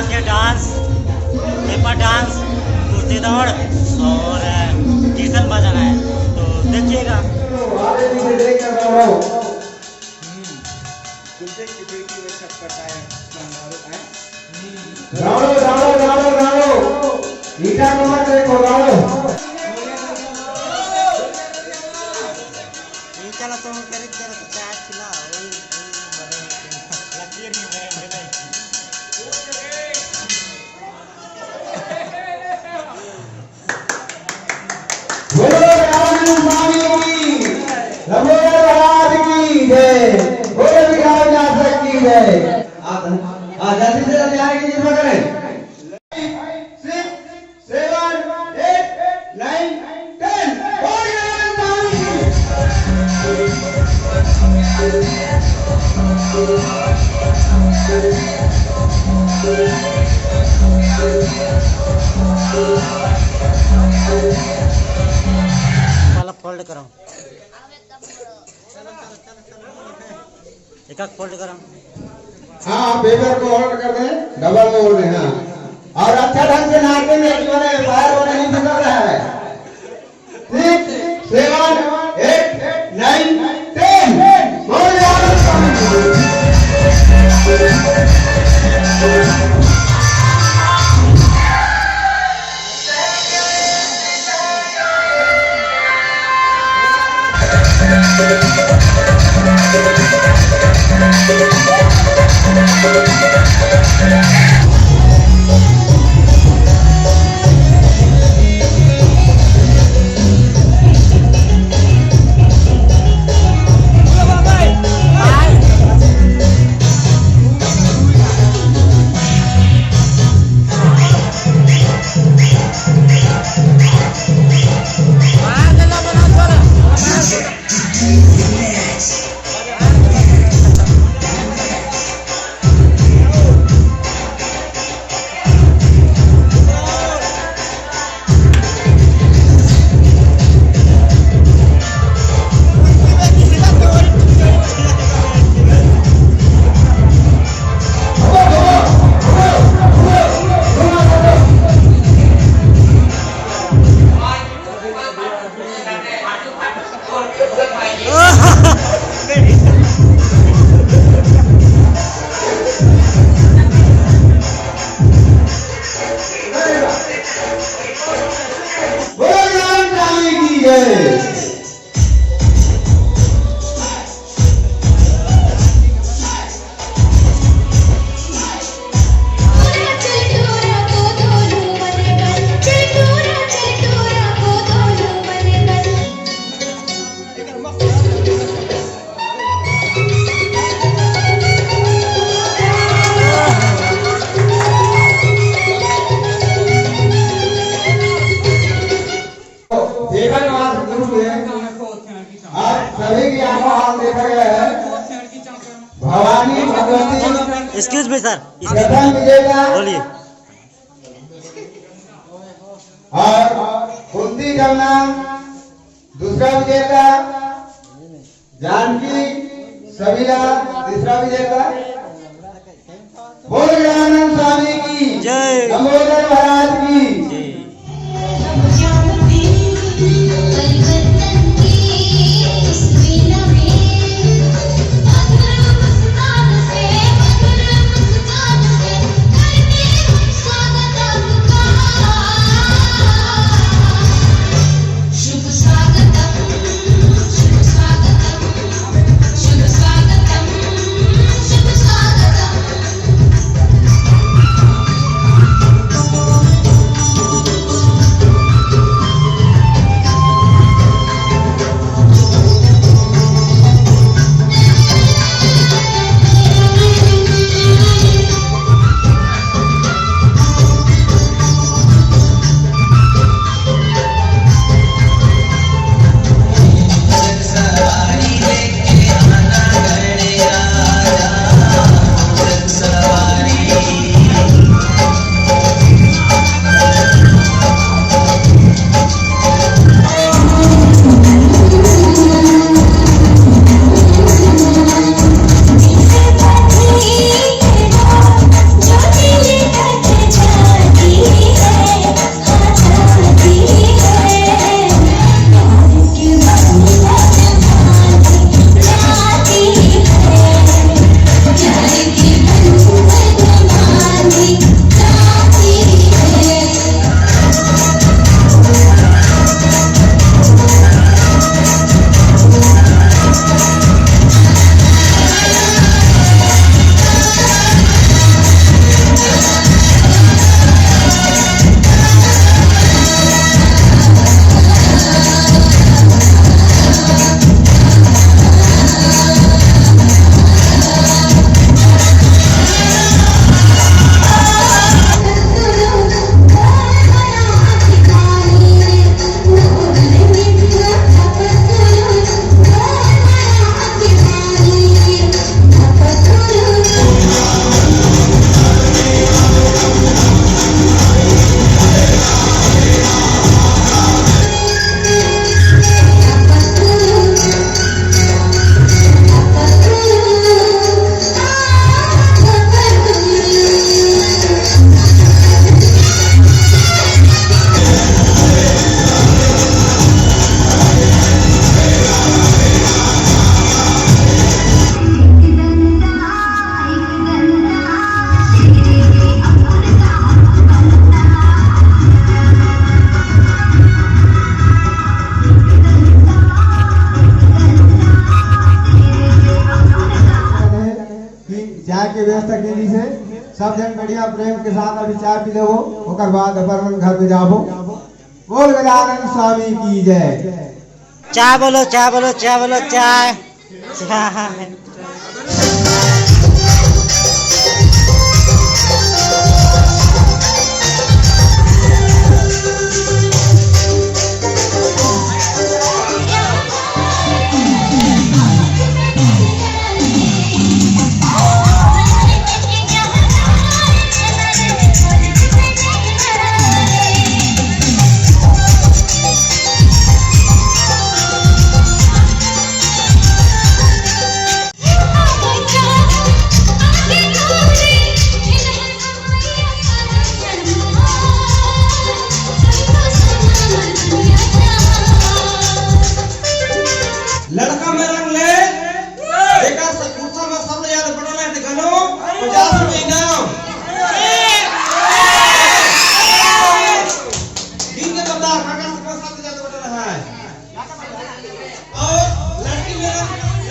के dance, paper dance, कुश्ती दौड़ और कीर्तन भजन है, तो देखिएगा। फोल्ड करो, एक फोल्ड करो। हाँ, पेपर को होल्ड कर दें, डबल में होल्ड है। हाँ, और अच्छा ढंग से नाचेंगे, बाहर वो नहीं निकल रहा है। 6 7 8 9 10 Bhavani Bhagwati. Excuse me sir, बोलिए। और कुंती जमुना दूसरा विजेता, जानकी सबीला तीसरा विजेता। बोल गजानन स्वामी की जय, लंबोदर महाराज की जय। के व्यवस्था के से सब जन बढ़िया प्रेम के साथ अभी चाय पी लेवो ओकर बाद अपन घर पे जाबो। बोल गजानन स्वामी की जय। चाय बोलो चाय बोलो चाय बोलो चाय। लड़का में रंग ले देखा कुर्सा में सब याद पड़ना है गनो 50 रुपए इनाम दिन के बता काका से सब याद पड़ना है। और लड़की में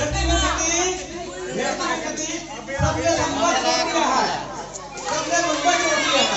सबसे लंबा चोटी है सबसे लंबा चोटी है।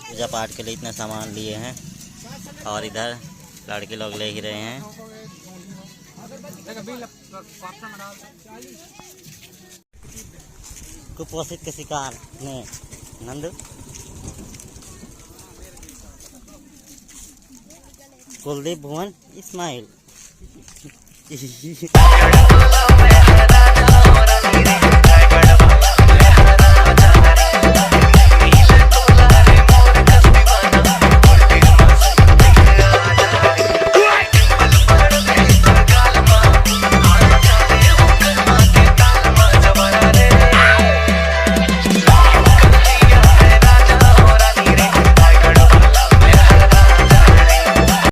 पूजा पाठ के लिए इतना सामान लिए हैं और इधर लड़के लोग ले ही रहे हैं। कुपोषित के शिकार ने नंद कुलदीप भुवन इस्माइल